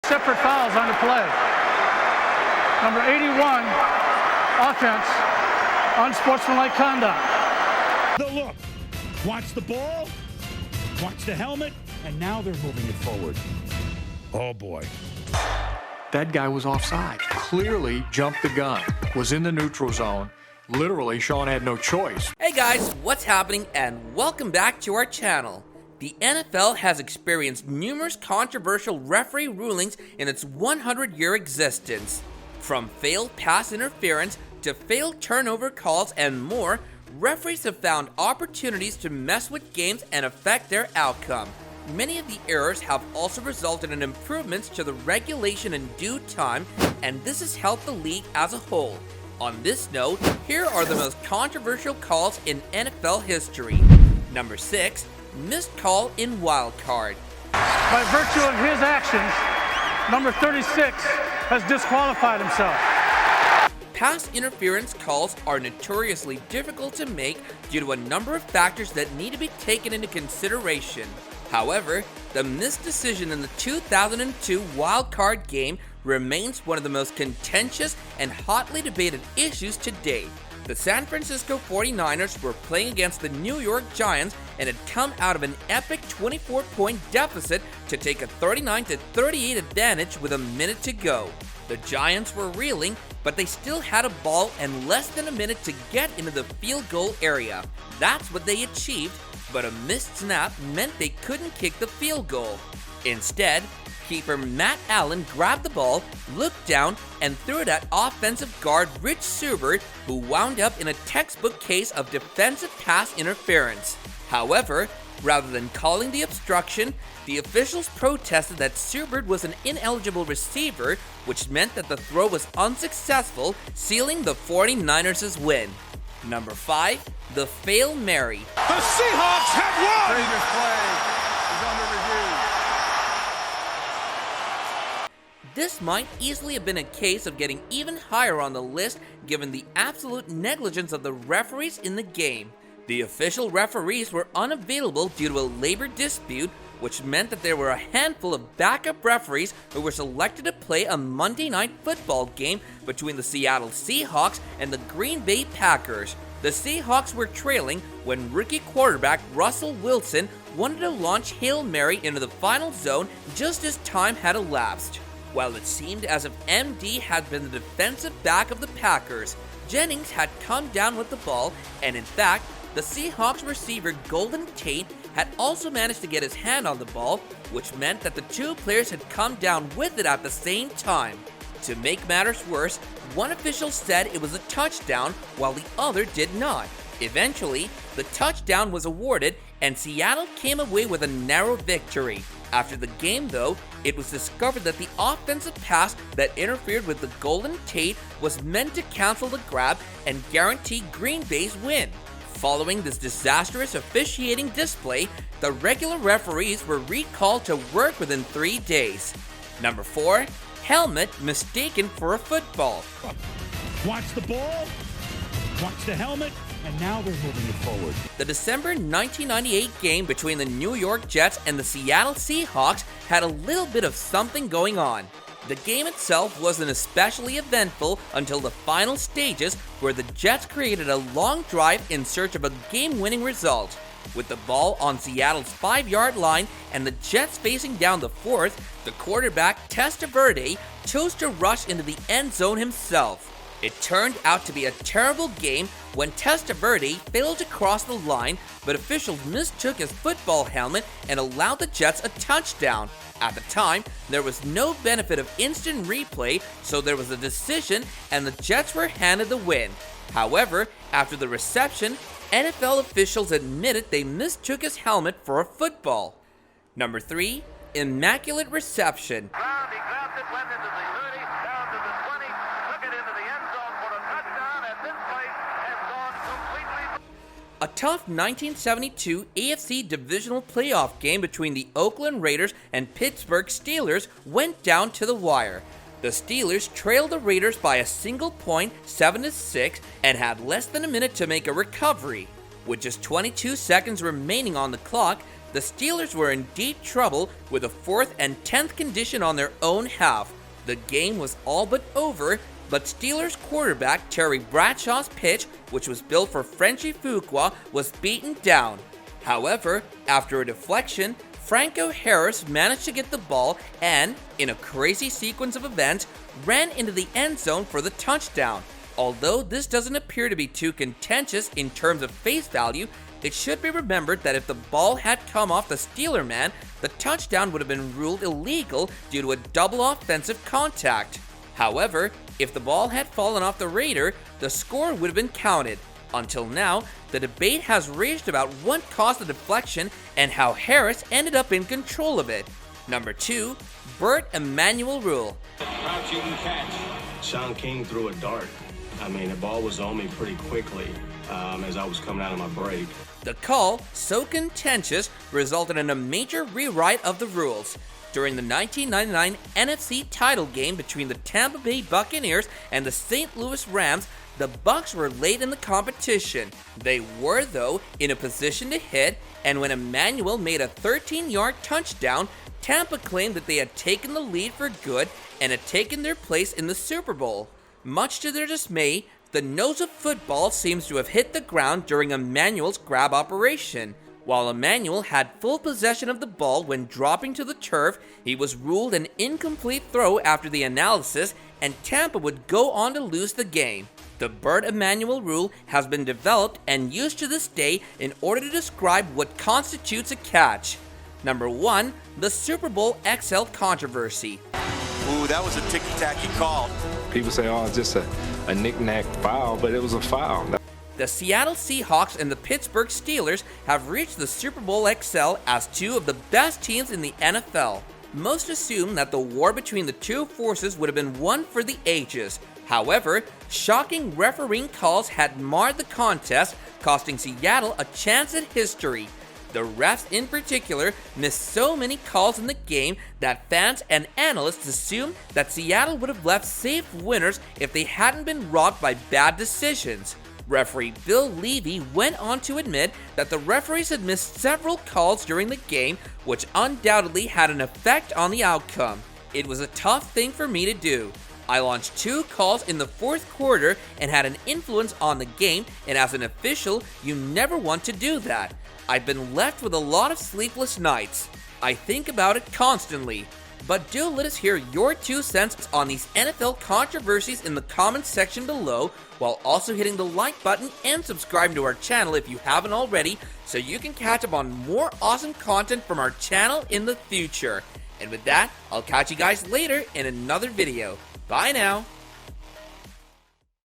separate fouls on the play. Number 81, offense, unsportsmanlike conduct. The look, watch the ball, watch the helmet, and now they're moving it forward. Oh boy. That guy was offside. Clearly jumped the gun, was in the neutral zone. Literally, Sean had no choice. Hey guys, what's happening, and welcome back to our channel. The NFL has experienced numerous controversial referee rulings in its 100-year existence. From failed pass interference to failed turnover calls and more, referees have found opportunities to mess with games and affect their outcome. Many of the errors have also resulted in improvements to the regulation in due time, and this has helped the league as a whole. On this note, here are the most controversial calls in NFL history. Number 6, missed call in wild card. By virtue of his actions, number 36 has disqualified himself. Pass interference calls are notoriously difficult to make due to a number of factors that need to be taken into consideration. However, the missed decision in the 2002 wild card game remains one of the most contentious and hotly debated issues to date. The San Francisco 49ers were playing against the New York Giants and had come out of an epic 24-point deficit to take a 39-38 advantage with a minute to go. The Giants were reeling, but they still had a ball and less than a minute to get into the field goal area. That's what they achieved, but a missed snap meant they couldn't kick the field goal. Instead, keeper Matt Allen grabbed the ball, looked down, and threw it at offensive guard Rich Subert, who wound up in a textbook case of defensive pass interference. However, rather than calling the obstruction, the officials protested that Subert was an ineligible receiver, which meant that the throw was unsuccessful, sealing the 49ers' win. Number 5, the Fail Mary. The Seahawks have won! Previous play is under review. This might easily have been a case of getting even higher on the list given the absolute negligence of the referees in the game. The official referees were unavailable due to a labor dispute, which meant that there were a handful of backup referees who were selected to play a Monday Night Football game between the Seattle Seahawks and the Green Bay Packers. The Seahawks were trailing when rookie quarterback Russell Wilson wanted to launch Hail Mary into the final zone just as time had elapsed. While it seemed as if MD had been the defensive back of the Packers, Jennings had come down with the ball, and in fact, the Seahawks receiver Golden Tate had also managed to get his hand on the ball, which meant that the two players had come down with it at the same time. To make matters worse, one official said it was a touchdown while the other did not. Eventually, the touchdown was awarded and Seattle came away with a narrow victory. After the game though, it was discovered that the offensive pass that interfered with the Golden Tate was meant to cancel the grab and guarantee Green Bay's win. Following this disastrous officiating display, the regular referees were recalled to work within 3 days. Number 4, helmet mistaken for a football. Watch the ball, watch the helmet, and now they're moving it forward. The December 1998 game between the New York Jets and the Seattle Seahawks had a little bit of something going on. The game itself wasn't especially eventful until the final stages, where the Jets created a long drive in search of a game-winning result. With the ball on Seattle's 5-yard line and the Jets facing down the fourth, the quarterback Testaverde chose to rush into the end zone himself. It turned out to be a terrible game when Testaverde failed to cross the line, but officials mistook his football helmet and allowed the Jets a touchdown. At the time, there was no benefit of instant replay, so there was a decision and the Jets were handed the win. However, after the reception, NFL officials admitted they mistook his helmet for a football. Number 3, immaculate reception. He grabbed it, went into the 30, down to the 20, took it into the end zone for a touchdown, and this place has gone completely. A tough 1972 AFC divisional playoff game between the Oakland Raiders and Pittsburgh Steelers went down to the wire. The Steelers trailed the Raiders by a single point, 7-6, and had less than a minute to make a recovery. With just 22 seconds remaining on the clock, The Steelers were in deep trouble with a 4th and 10th condition on their own half. The game was all but over, but Steelers quarterback Terry Bradshaw's pitch, which was built for Frenchie Fuqua, was beaten down. However, after a deflection, Franco Harris managed to get the ball and, in a crazy sequence of events, ran into the end zone for the touchdown. Although this doesn't appear to be too contentious in terms of face value, it should be remembered that if the ball had come off the Steeler man, the touchdown would have been ruled illegal due to a double offensive contact. However, if the ball had fallen off the Raider, the score would have been counted. Until now, the debate has raged about what caused the deflection and how Harris ended up in control of it. Number 2, Burt Emanuel rule. Crouch, you can catch. Sean King threw a dart. I mean, the ball was on me pretty quickly as I was coming out of my break. The call, so contentious, resulted in a major rewrite of the rules. During the 1999 NFC title game between the Tampa Bay Buccaneers and the St. Louis Rams, the Bucs were late in the competition. They were, though, in a position to hit, and when Emanuel made a 13-yard touchdown, Tampa claimed that they had taken the lead for good and had taken their place in the Super Bowl. Much to their dismay, the nose of football seems to have hit the ground during Emanuel's grab operation. While Emanuel had full possession of the ball when dropping to the turf, he was ruled an incomplete throw after the analysis, and Tampa would go on to lose the game. The Burt Emanuel rule has been developed and used to this day in order to describe what constitutes a catch. Number 1, the Super Bowl XL controversy. Ooh, that was a ticky-tacky call. People say, oh, it's just a knick-knack foul, but it was a foul. The Seattle Seahawks and the Pittsburgh Steelers have reached the Super Bowl XL as two of the best teams in the NFL. Most assume that the war between the two forces would have been one for the ages. However, shocking refereeing calls had marred the contest, costing Seattle a chance at history. The refs in particular missed so many calls in the game that fans and analysts assumed that Seattle would have left safe winners if they hadn't been robbed by bad decisions. Referee Bill Levy went on to admit that the referees had missed several calls during the game, which undoubtedly had an effect on the outcome. It was a tough thing for me to do. I launched 2 calls in the 4th quarter and had an influence on the game, and as an official, you never want to do that. I've been left with a lot of sleepless nights. I think about it constantly. But do let us hear your 2 cents on these NFL controversies in the comments section below, while also hitting the like button and subscribing to our channel if you haven't already, so you can catch up on more awesome content from our channel in the future. And with that, I'll catch you guys later in another video. Bye now!